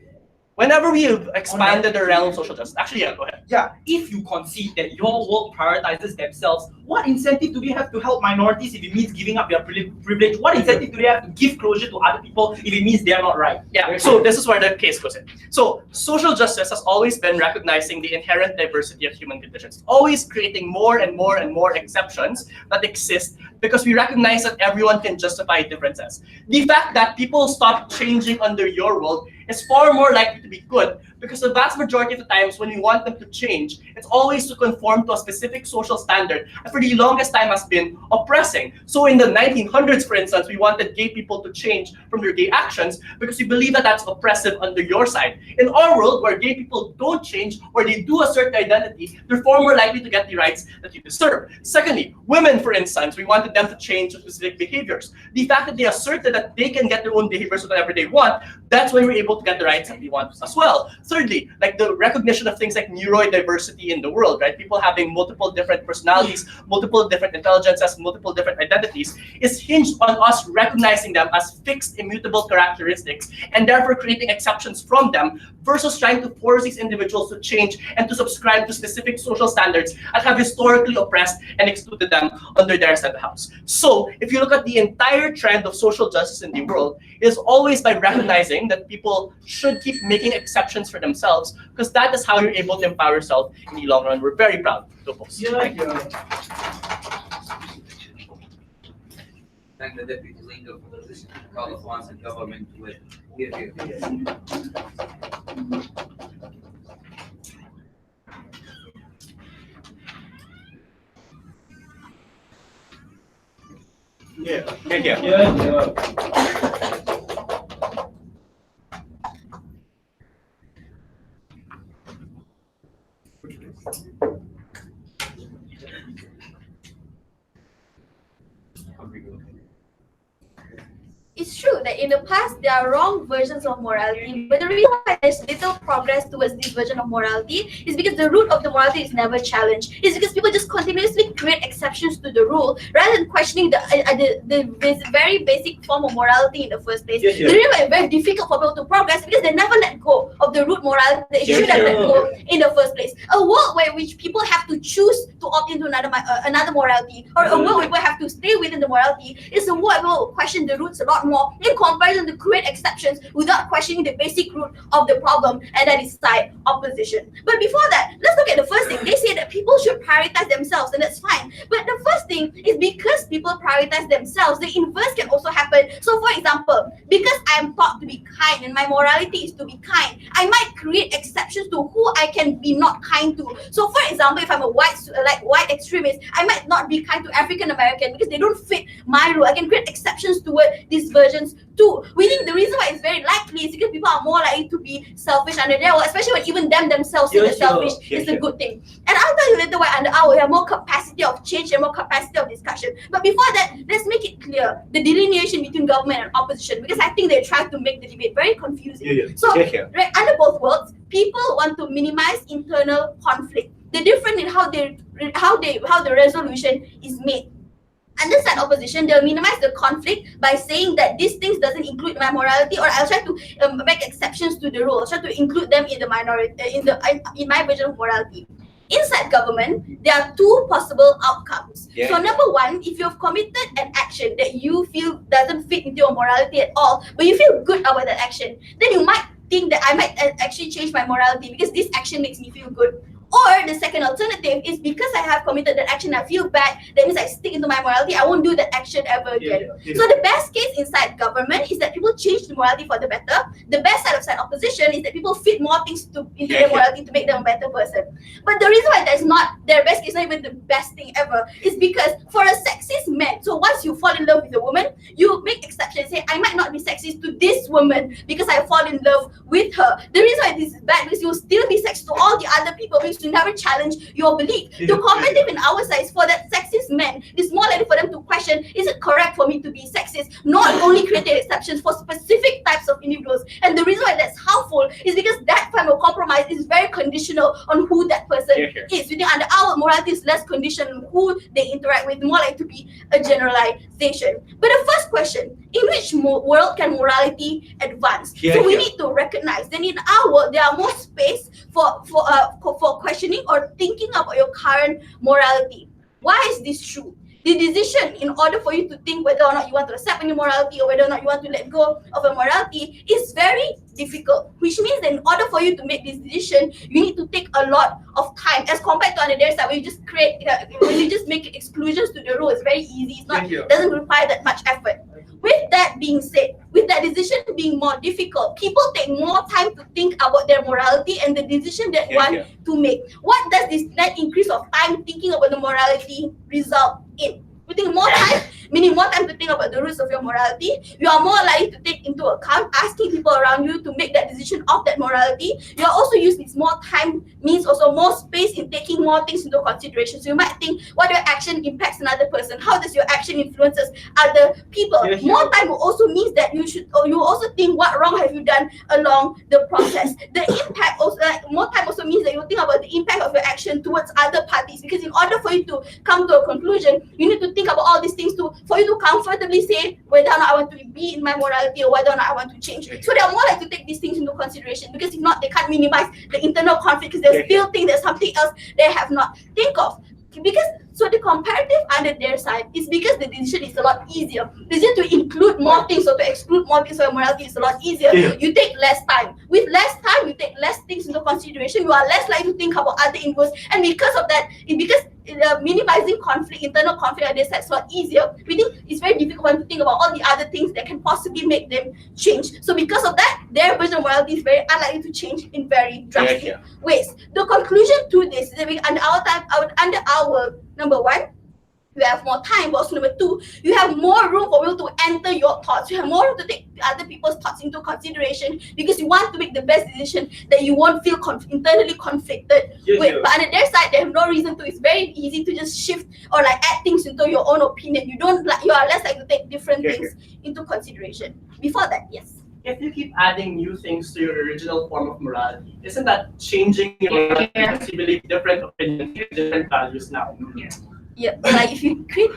whenever we have expanded the realm of social justice, actually, yeah, go ahead. Yeah, if you concede that your world prioritizes themselves, what incentive do they have to help minorities if it means giving up their privilege? What incentive do they have to give closure to other people if it means they're not right? Yeah, so this is where the case goes in. So social justice has always been recognizing the inherent diversity of human conditions, always creating more and more and more exceptions that exist because we recognize that everyone can justify differences. The fact that people stop changing under your world is far more likely to be good because the vast majority of the times when we want them to change, it's always to conform to a specific social standard that for the longest time has been oppressing. So in the 1900s, for instance, we wanted gay people to change from their gay actions because we believe that that's oppressive under your side. In our world, where gay people don't change or they do assert their identity, they're far more likely to get the rights that you deserve. Secondly, women, for instance, we wanted them to change specific behaviors. The fact that they asserted that they can get their own behaviors whatever they want, that's when we're able to get the rights that we want as well. Thirdly, like the recognition of things like neurodiversity in the world, right? People having multiple different personalities, multiple different intelligences, multiple different identities is hinged on us recognizing them as fixed, immutable characteristics and therefore creating exceptions from them versus trying to force these individuals to change and to subscribe to specific social standards that have historically oppressed and excluded them under their side of the house. So if you look at the entire trend of social justice in the world, it is always by recognizing that people should keep making exceptions for themselves because that is how you're able to empower yourself in the long run. We're very proud to oppose. Thank the deputy leader for the position to call upon the government to give you. It's true that in the past there are wrong versions of morality, but the reason why there's little progress towards this version of morality is because the root of the morality is never challenged. It's because people just continuously create exceptions to the rule rather than questioning this very basic form of morality in the first place. Yes, yes. The reason why it's very difficult for people to progress is because they never let go of the root morality that Yes, should have let yes. go in the first place. A world where which people have to choose to opt into another morality, or a world where people have to stay within the morality, is a world where people will question the roots a lot more in comparison to create exceptions without questioning the basic root of the problem, and that is side opposition. But before that, let's look at the first thing. They say that people should prioritize themselves, and that's fine. But the first thing is because people prioritize themselves, the inverse can also happen. So, for example, because I am taught to be kind and my morality is to be kind, I might create exceptions to who I can be not kind to. So, for example, if I'm a white extremist, I might not be kind to African American because they don't fit my rule. I can create exceptions toward these versions too. We think the reason why it's very likely is because people are more likely to be selfish under their rule, especially when even them themselves say that selfish is a good thing. And I'll tell you later why under our we have more capacity of change and more capacity of discussion. But before that, let's make it clear the delineation between government and opposition, because I think they try to make the debate very confusing. So right, under both worlds, people want to minimize internal conflict. The difference in how the resolution is made. Under side opposition, they'll minimize the conflict by saying that these things doesn't include my morality, or I'll try to make exceptions to the rule. I'll try to include them in the minority, in my version of morality. Inside government, there are two possible outcomes. So number one, if you've committed an action that you feel doesn't fit into your morality at all, but you feel good about that action, then you might think that I might actually change my morality because this action makes me feel good. Or the second alternative is because I have committed that action, I feel bad, that means I stick into my morality, I won't do that action ever again. So the best case inside government is that people change the morality for the better. The best side of side opposition is that people fit more things into their morality to make them a better person. But the reason why that's not their best case, not even the best thing ever, is because for a sexist man, so once you fall in love with a woman, you make exceptions, say I might not be sexist to this woman because I fall in love with her. The reason why this is bad is you will still be sexist to all the other people because you never challenge your belief. The competitive in our side is for that sexist man, it's more likely for them to question, is it correct for me to be sexist? Not only creating exceptions for specific types of individuals. And the reason why that's harmful is because that kind of compromise is very conditional on who that person is. We think under our morality is less conditional on who they interact with, more likely to be a generalization. But the first question, in which world can morality advance? So we need to recognize that in our world there are more space for questioning or thinking about your current morality. Why is this true? The decision in order for you to think whether or not you want to accept any morality or whether or not you want to let go of a morality is very difficult, which means that in order for you to make this decision, you need to take a lot of time as compared to on the other side where you just create, when you just make exclusions to the rule, it's very easy, it's not, it doesn't require that much effort. With that being said, with that decision being more difficult, people take more time to think about their morality and the decision they want to make. What does this net increase of time thinking about the morality result in? You think more time, meaning more time to think about the roots of your morality. You are more likely to take into account asking people around you to make that decision of that morality. You are also using this more time means also more space in taking more things into consideration. So you might think, what your action impacts another person? How does your action influences other people? More time will also means that you also think what wrong have you done along the process. The impact also, more time also means that you think about the impact of your action towards other parties, because in order for you to come to a conclusion, you need to think about all these things for you to comfortably say whether or not I want to be in my morality or whether or not I want to change. So they are more likely to take these things into consideration, because if not, they can't minimize the internal conflict because they still think there's something else they have not think of. Because so the comparative under their side is because the decision is a lot easier. The decision to include more things or to exclude more things of morality is a lot easier. You take less time. With less time, you take less things into consideration. You are less likely to think about other inputs, and because of that, minimizing conflict, internal conflict on their side is a lot easier. We think it's very difficult to think about all the other things that can possibly make them change. So because of that, their version of morality is very unlikely to change in very drastic ways. The conclusion to this is that under our number one, you have more time. But also number two, you have more room for people to enter your thoughts. You have more room to take other people's thoughts into consideration because you want to make the best decision that you won't feel internally conflicted with. But on their side, they have no reason to. It's very easy to just shift or like add things into your own opinion. You don't like, you are less likely to take different things into consideration. Before that, yes. If you keep adding new things to your original form of morality, isn't that changing your morality because you believe different opinions, different values now? Yeah, like if you create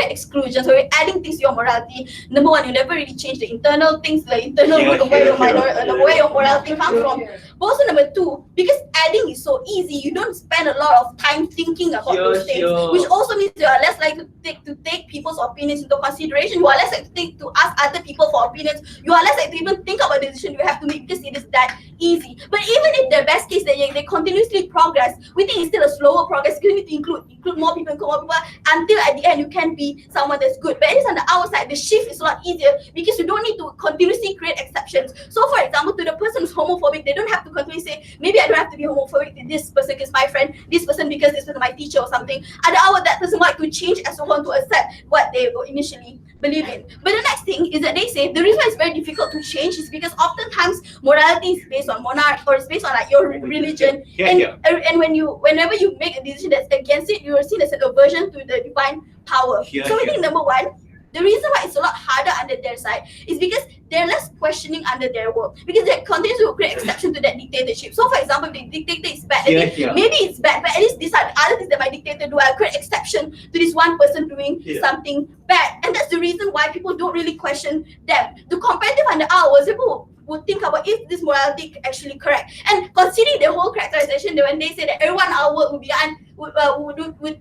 exclusions or you're adding things to your morality, number one, you never really change the internal things, the internal where your morality comes from. But also number two, because adding is so easy, you don't spend a lot of time thinking about those things, which also means you are less likely to take people's opinions into consideration. You are less likely to ask other people for opinions. You are less likely to even think about the decision you have to make because it is that easy. But even if the best case they continuously progress, we think it's still a slower progress. You need to include more people, until at the end you can be someone that's good. But at least on the outside, the shift is a lot easier because you don't need to continuously create exceptions. So for example, to the person who's homophobic, they don't have to continuously say, maybe I don't have to be homophobic to this person because my friend, this person because this person my teacher or something. At the hour, that person might to change as well to accept what they initially believe in. But the next thing is that they say the reason it's very difficult to change is because oftentimes morality is based on monarch or it's based on like your religion. And whenever you make a decision that's against it, you are seen as an aversion to the divine power. So I think number one, the reason why it's a lot harder under their side is because they're less questioning under their work because they continue to create exception to that dictatorship. So for example, if the dictator is bad, maybe it's bad, but at least these are the other things that my dictator do. I create exception to this one person doing something bad. And that's the reason why people don't really question them. The comparative under ours, people would think about if this morality actually correct. And considering the whole characterization, when they say that everyone our work would be would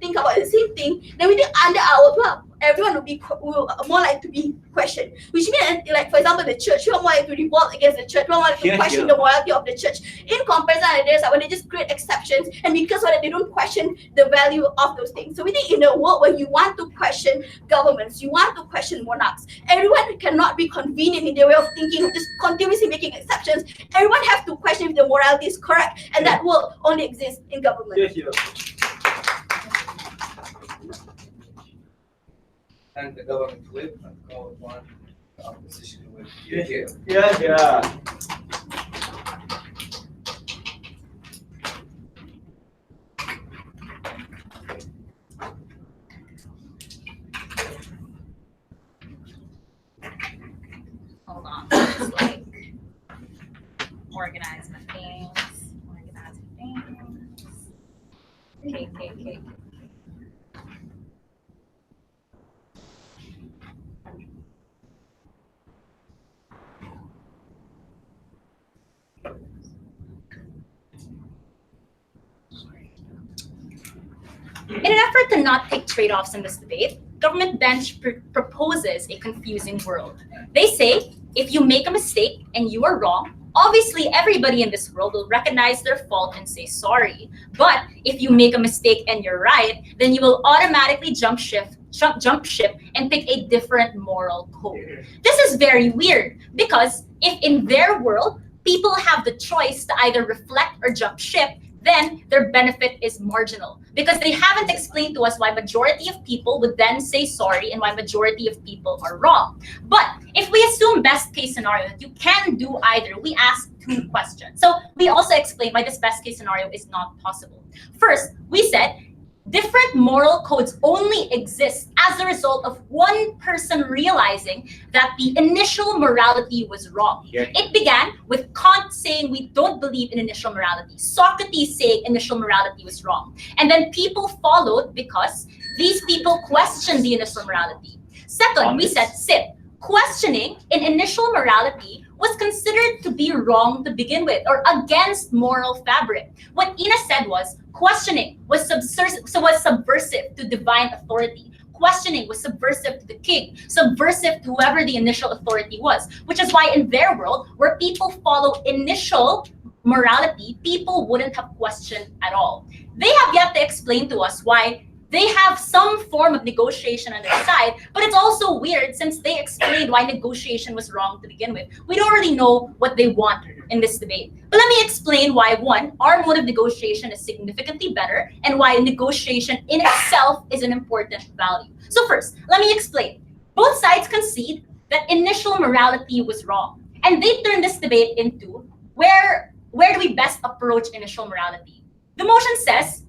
think about the same thing, then we think under our work, everyone will more likely to be questioned. Which means, like for example, the church, who are more likely to revolt against the church, who are more likely to question the morality of the church. In comparison to this, when they just create exceptions, and because of that, they don't question the value of those things. So we think in a world where you want to question governments, you want to question monarchs, everyone cannot be convenient in their way of thinking, just continuously making exceptions. Everyone has to question if the morality is correct, and that will only exist in government. Thank the government whip and call upon the opposition whip. Hold on. Just like organize my things. Okay. In an effort to not take trade-offs in this debate, Government Bench proposes a confusing world. They say, if you make a mistake and you are wrong, obviously everybody in this world will recognize their fault and say sorry. But if you make a mistake and you're right, then you will automatically jump ship and pick a different moral code. This is very weird because if in their world, people have the choice to either reflect or jump ship, then their benefit is marginal because they haven't explained to us why majority of people would then say sorry and why majority of people are wrong. But if we assume best case scenario that you can do either, we ask two questions. So we also explain why this best case scenario is not possible. First, we said different moral codes only exist as a result of one person realizing that the initial morality was wrong. It began with Kant saying we don't believe in initial morality, Socrates saying initial morality was wrong. And then people followed because these people questioned the initial morality. Second, we said questioning in initial morality was considered to be wrong to begin with or against moral fabric. What Ina said was questioning was subversive to divine authority. Questioning was subversive to the king, subversive to whoever the initial authority was, which is why in their world, where people follow initial morality, people wouldn't have questioned at all. They have yet to explain to us why they have some form of negotiation on their side, but it's also weird since they explained why negotiation was wrong to begin with. We don't really know what they want in this debate. But let me explain why, one, our mode of negotiation is significantly better, and why negotiation in itself is an important value. So first, let me explain. Both sides concede that initial morality was wrong, and they turn this debate into where do we best approach initial morality? The motion says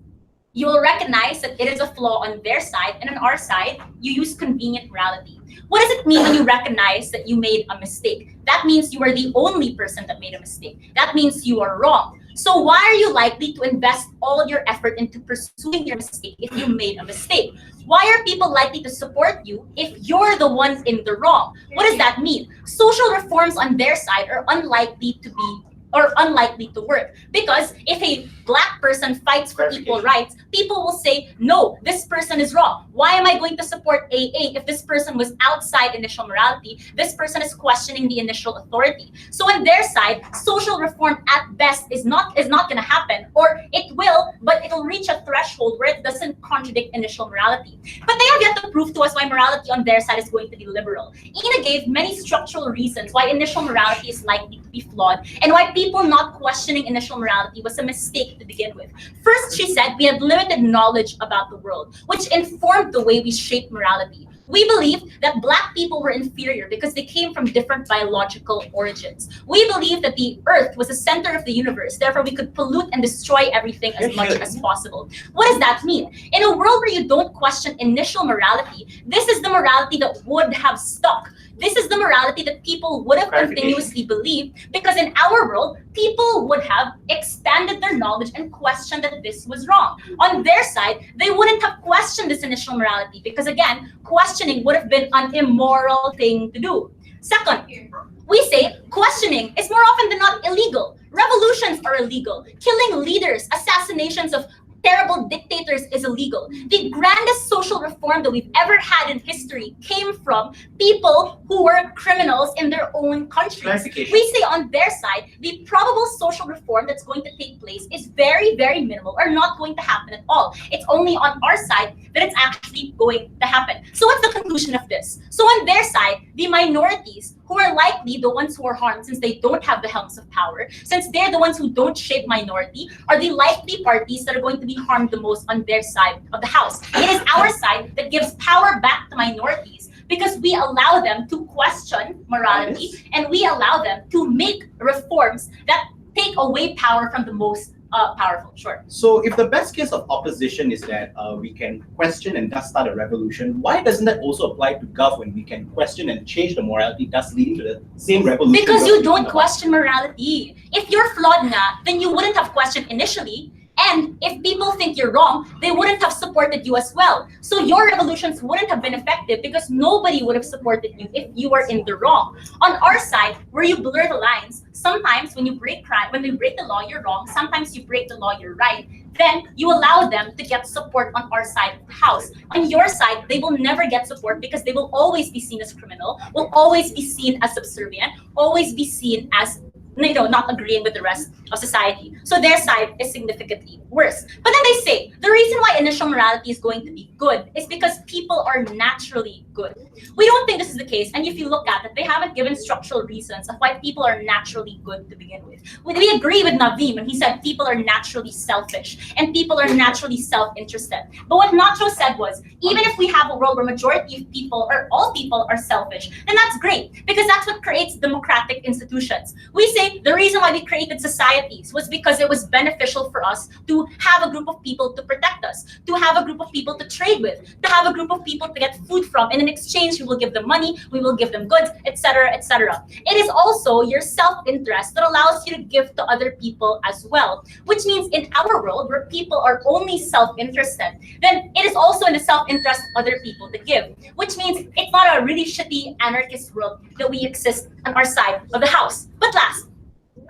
you will recognize that it is a flaw on their side, and on our side, you use convenient morality. What does it mean when you recognize that you made a mistake? That means you are the only person that made a mistake. That means you are wrong. So why are you likely to invest all your effort into pursuing your mistake if you made a mistake? Why are people likely to support you if you're the ones in the wrong? What does that mean? Social reforms on their side are unlikely to work, because if a Black person fights for equal rights, people will say, no, this person is wrong. Why am I going to support AA if this person was outside initial morality? This person is questioning the initial authority. So on their side, social reform at best is not going to happen, or it will, but it'll reach a threshold where it doesn't contradict initial morality. But they have yet to prove to us why morality on their side is going to be liberal. Ina gave many structural reasons why initial morality is likely to be flawed, and why people not questioning initial morality was a mistake to begin with. First, she said we had limited knowledge about the world, which informed the way we shape morality. We believe that Black people were inferior because they came from different biological origins. We believe that the Earth was the center of the universe, therefore we could pollute and destroy everything as much as possible. What does that mean? In a world where you don't question initial morality, this is the morality that would have stuck. This is the morality that people would have continuously believed, because in our world, people would have expanded their knowledge and questioned that this was wrong. On their side, they wouldn't have questioned this initial morality, because again, questioning would have been an immoral thing to do. Second, we say questioning is more often than not illegal. Revolutions are illegal. Killing leaders, assassinations of terrible dictators is illegal. The grandest social reform that we've ever had in history came from people who were criminals in their own countries. We say on their side, the probable social reform that's going to take place is very, very minimal, or not going to happen at all. It's only on our side that it's actually going to happen. So what's the conclusion of this? So on their side, the minorities, who are likely the ones who are harmed since they don't have the helms of power, since they're the ones who don't shape minority, are the likely parties that are going to be harmed the most on their side of the house. It is our side that gives power back to minorities, because we allow them to question morality, and we allow them to make reforms that take away power from the most powerful. Sure. So if the best case of opposition is that we can question and thus start a revolution, why doesn't that also apply to Gov when we can question and change the morality, thus leading to the same revolution? Because you don't question morality. If you're flawed na, then you wouldn't have questioned initially. And if people think you're wrong, they wouldn't have supported you as well. So your revolutions wouldn't have been effective, because nobody would have supported you if you were in the wrong. On our side, where you blur the lines, sometimes when you break the law, you're wrong. Sometimes you break the law, you're right. Then you allow them to get support on our side of the house. On your side, they will never get support, because they will always be seen as criminal, will always be seen as subservient, always be seen as not agreeing with the rest of society. So their side is significantly worse. But then they say the reason why initial morality is going to be good is because people are naturally good. We don't think this is the case, and if you look at it, they haven't given structural reasons of why people are naturally good to begin with. We agree with Naveen when he said people are naturally selfish and people are naturally self-interested. But what Nacho said was, even if we have a world where majority of people or all people are selfish, then that's great, because that's what creates democratic institutions. We say the reason why we created societies was because it was beneficial for us to have a group of people to protect us, to have a group of people to trade with, to have a group of people to get food from. And in exchange, we will give them money, we will give them goods, etc., etc. It is also your self-interest that allows you to give to other people as well, which means in our world where people are only self-interested, then it is also in the self-interest of other people to give, which means it's not a really shitty anarchist world that we exist on our side of the house. But last,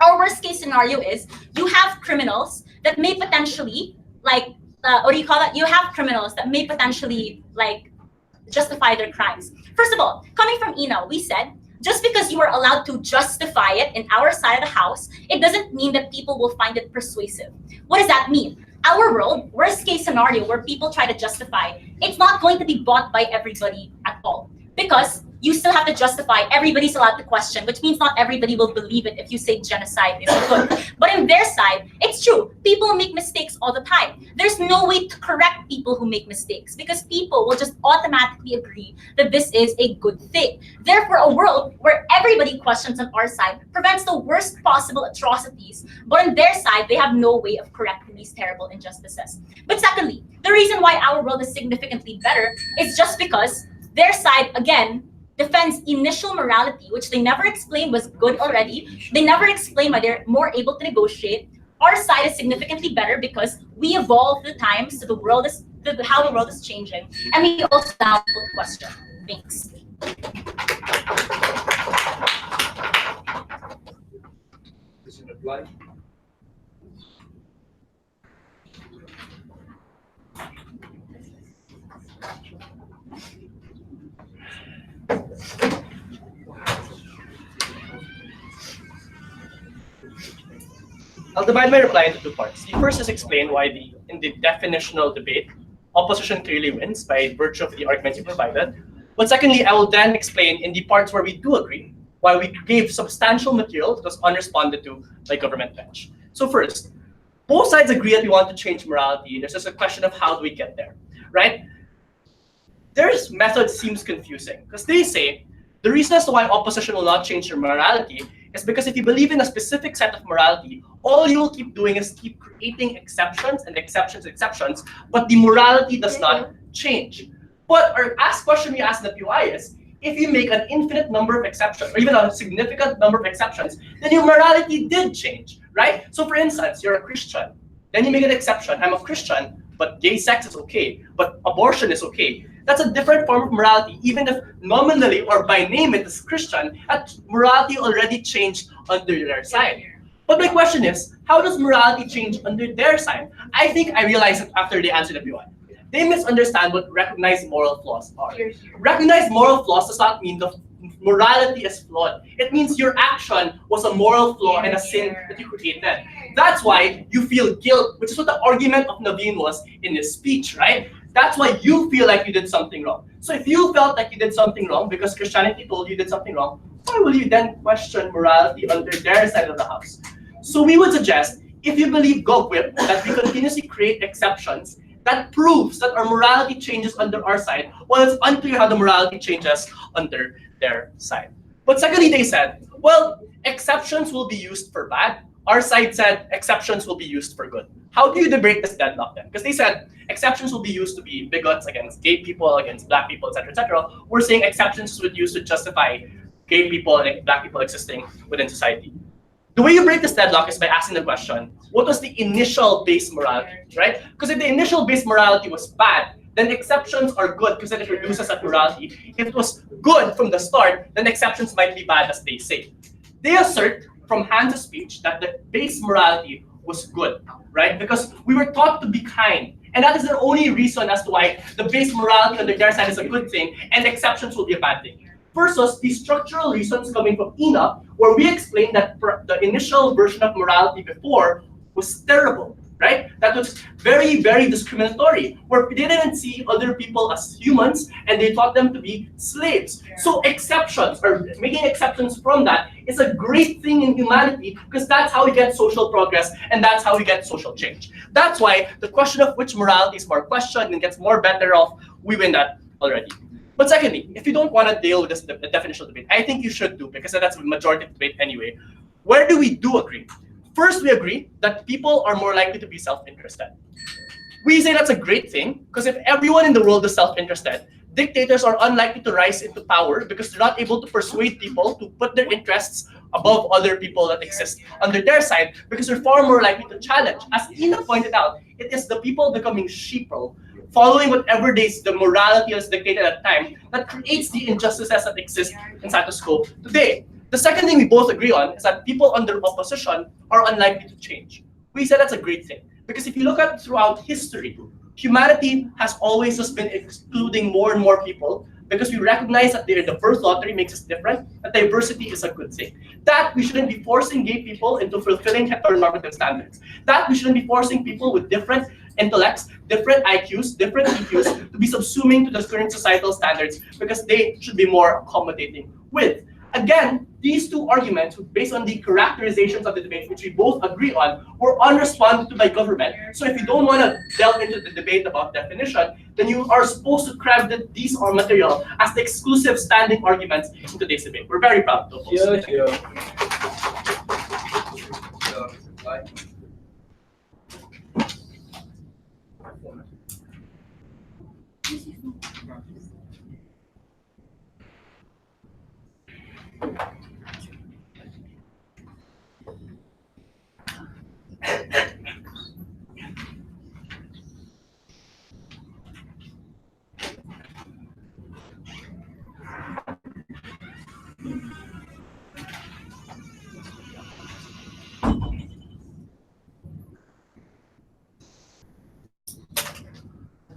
our worst case scenario is you have criminals that may potentially you have criminals that may potentially justify their crimes. First of all, coming from Ina, we said just because you are allowed to justify it in our side of the house, it doesn't mean that people will find it persuasive. What does that mean? Our world, worst case scenario where people try to justify, it's not going to be bought by everybody at all. Because you still have to justify, everybody's allowed to question, which means not everybody will believe it if you say genocide is good. But in their side, it's true. People make mistakes all the time. There's no way to correct people who make mistakes because people will just automatically agree that this is a good thing. Therefore, a world where everybody questions on our side prevents the worst possible atrocities, but on their side, they have no way of correcting these terrible injustices. But secondly, the reason why our world is significantly better is just because their side, again, defends initial morality, which they never explained was good already. They never explained why they're more able to negotiate. Our side is significantly better because we evolve the times to the world is to how the world is changing, and we also now put question. Thanks. Does it apply? I'll divide my reply into two parts. The first is explain why in the definitional debate, opposition clearly wins by virtue of the arguments you provided. But secondly, I will then explain in the parts where we do agree, why we gave substantial material that was unresponded to by government bench. So first, both sides agree that we want to change morality. There's just a question of how do we get there, right? Their method seems confusing because they say the reason as to why opposition will not change their morality is because if you believe in a specific set of morality, all you will keep doing is keep creating exceptions and exceptions and exceptions, but the morality does not change. But our question we ask in the POI is, if you make an infinite number of exceptions, or even a significant number of exceptions, then your morality did change, right? So for instance, you're a Christian, then you make an exception, I'm a Christian, but gay sex is okay, but abortion is okay. That's a different form of morality, even if nominally or by name it is Christian, that morality already changed under their side. But my question is, how does morality change under their side? I think I realized it after they answered the POI. They misunderstand what recognized moral flaws are. Recognized moral flaws does not mean the morality is flawed. It means your action was a moral flaw and a sin that you created. That's why you feel guilt, which is what the argument of Naveen was in his speech, right? That's why you feel like you did something wrong. So if you felt like you did something wrong because Christianity told you did something wrong, why will you then question morality under their side of the house? So we would suggest, if you believe Gogwip, that we continuously create exceptions, that proves that our morality changes under our side, while it's unclear how the morality changes under their side. But secondly, they said, well, exceptions will be used for bad. Our side said exceptions will be used for good. How do you break this deadlock then? Because they said exceptions will be used to be bigots against gay people, against black people, etc., etc. We're saying exceptions would be used to justify gay people and black people existing within society. The way you break this deadlock is by asking the question, what was the initial base morality, right? Because if the initial base morality was bad, then exceptions are good because then it reduces that morality. If it was good from the start, then exceptions might be bad, as they say. They assert from Hans's speech that the base morality was good, right? Because we were taught to be kind. And that is the only reason as to why the base morality under their side is a good thing and exceptions will be a bad thing. Versus the structural reasons coming from Ina, where we explained that the initial version of morality before was terrible, right? That was very, very discriminatory, where they didn't see other people as humans and they taught them to be slaves. So exceptions, or making exceptions from that, is a great thing in humanity because that's how we get social progress and that's how we get social change. That's why the question of which morality is more questioned and gets more better off, we win that already. But secondly, if you don't want to deal with this definitional debate, I think you should do, because that's the majority of debate anyway. Where do we do agree? First, we agree that people are more likely to be self-interested. We say that's a great thing, because if everyone in the world is self-interested, dictators are unlikely to rise into power because they're not able to persuade people to put their interests above other people that exist under their side, because they're far more likely to challenge. As Ina pointed out, it is the people becoming sheeple, following whatever the morality is dictated at the time, that creates the injustices that exist in status quo today. The second thing we both agree on is that people under opposition are unlikely to change. We said that's a great thing, because if you look at throughout history, humanity has always just been excluding more and more people because we recognize that the birth lottery makes us different, that diversity is a good thing. That we shouldn't be forcing gay people into fulfilling heteronormative standards. That we shouldn't be forcing people with different intellects, different IQs, different EQs to be subsuming to the current societal standards because they should be more accommodating with. Again, these two arguments, based on the characterizations of the debate, which we both agree on, were unresponded to by government. So if you don't want to delve into the debate about definition, then you are supposed to credit these are material as the exclusive standing arguments in today's debate. We're very proud of those.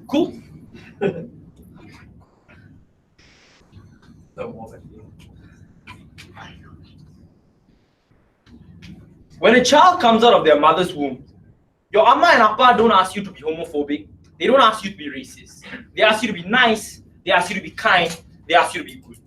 Cool. When a child comes out of their mother's womb, your amma and appa don't ask you to be homophobic. They don't ask you to be racist. They ask you to be nice. They ask you to be kind. They ask you to be good.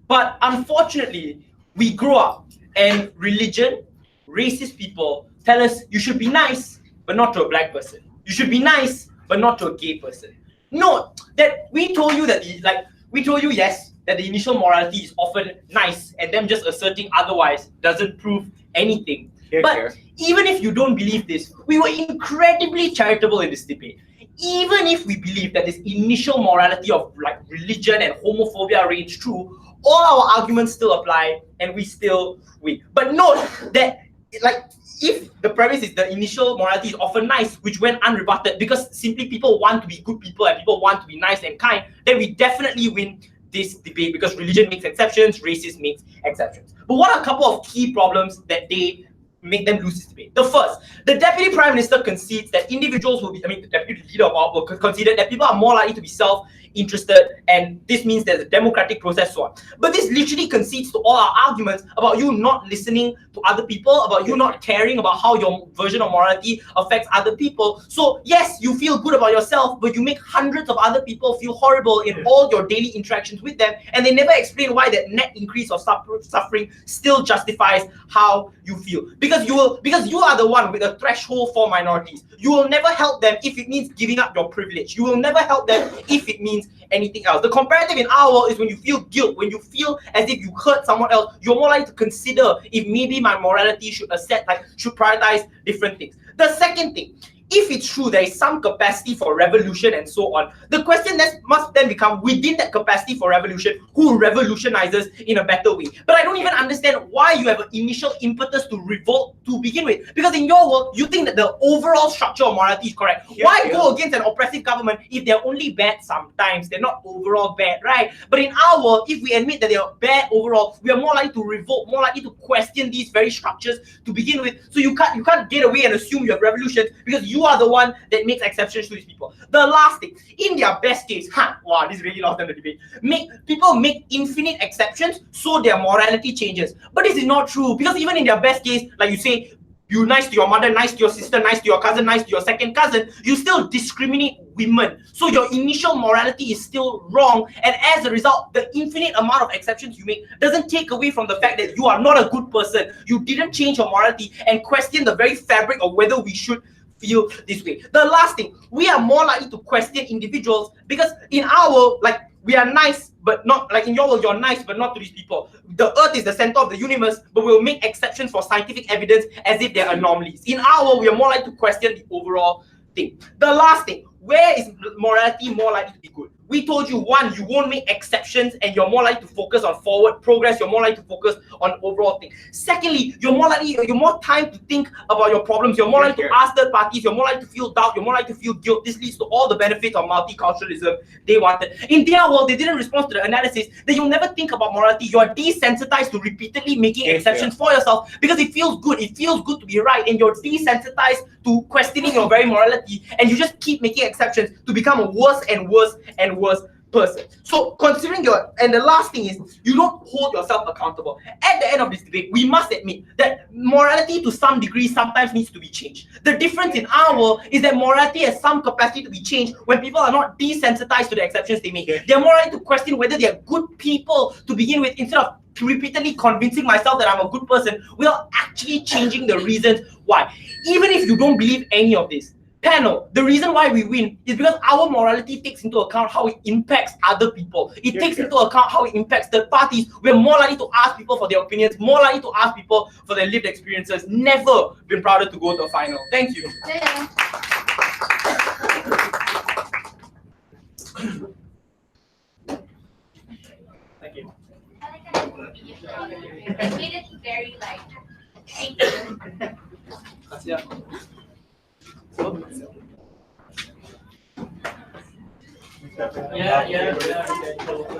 But unfortunately, we grow up and religion, racist people tell us you should be nice, but not to a black person. You should be nice, but not to a gay person. Note that we told you that yes, that the initial morality is often nice, and them just asserting otherwise doesn't prove anything. But even if you don't believe this, we were incredibly charitable in this debate. Even if we believe that this initial morality of like religion and homophobia range true, all our arguments still apply and we still win. But note that if the premise is the initial morality is often nice, which went unrebutted because simply people want to be good people and people want to be nice and kind, then we definitely win this debate because religion makes exceptions, racism makes exceptions. But what are a couple of key problems that they make them lose this debate? The first, the Deputy Prime Minister concedes that individuals will be, the Deputy Leader of our will concede that people are more likely to be self-interested, and this means there's a democratic process, so on. But this literally concedes to all our arguments about you not listening to other people, about you not caring about how your version of morality affects other people. So yes, you feel good about yourself, but you make hundreds of other people feel horrible in all your daily interactions with them, and they never explain why that net increase of suffering still justifies how you feel. Because you are the one with a threshold for minorities. You will never help them if it means giving up your privilege. You will never help them if it means anything else. The comparative in our world is when you feel guilt, when you feel as if you hurt someone else, you're more likely to consider if maybe my morality should prioritize different things. The second thing, if it's true there is some capacity for revolution and so on, the question must then become, within that capacity for revolution, who revolutionizes in a better way? But I don't even understand why you have an initial impetus to revolt to begin with. Because in your world, you think that the overall structure of morality is correct. Why go against an oppressive government if they're only bad sometimes? They're not overall bad, right? But in our world, if we admit that they're bad overall, we are more likely to revolt, more likely to question these very structures to begin with. So you can't get away and assume you have revolutions because you are the one that makes exceptions to these people. The last thing, in their best case, wow, this really lost them the debate. People make infinite exceptions so their morality changes. But this is not true because even in their best case, like you say, you're nice to your mother, nice to your sister, nice to your cousin, nice to your second cousin, you still discriminate women. So your initial morality is still wrong, and as a result, the infinite amount of exceptions you make doesn't take away from the fact that you are not a good person. You didn't change your morality and question the very fabric of whether we should feel this way. The last thing, we are more likely to question individuals because in our world, we are nice, but not in your world, you're nice, but not to these people. The earth is the center of the universe, but we'll make exceptions for scientific evidence as if they're anomalies. In our world, we are more likely to question the overall thing. The last thing, where is morality more likely to be good? We told you, one, you won't make exceptions and you're more likely to focus on forward progress, you're more likely to focus on overall thing. Secondly, you're more time to think about your problems, you're more likely to ask third parties, you're more likely to feel doubt, you're more likely to feel guilt. This leads to all the benefits of multiculturalism they wanted. In their world, they didn't respond to the analysis that you'll never think about morality. You're desensitized to repeatedly making exceptions for yourself because it feels good. It feels good to be right, and you're desensitized to questioning your very morality, and you just keep making exceptions to become a worse and worse and worse person. So considering and the last thing is, you don't hold yourself accountable. At the end of this debate, we must admit that morality to some degree sometimes needs to be changed. The difference in our world is that morality has some capacity to be changed when people are not desensitized to the exceptions they make. They're more likely to question whether they're good people to begin with, instead of repeatedly convincing myself that I'm a good person without actually changing the reasons why. Even if you don't believe any of this, panel, the reason why we win is because our morality takes into account how it impacts other people. It takes into account how it impacts third parties. We're more likely to ask people for their opinions, more likely to ask people for their lived experiences. Never been prouder to go to a final. Thank you. Yeah. Thank you. It made it very like thank you. Tasia. Yeah.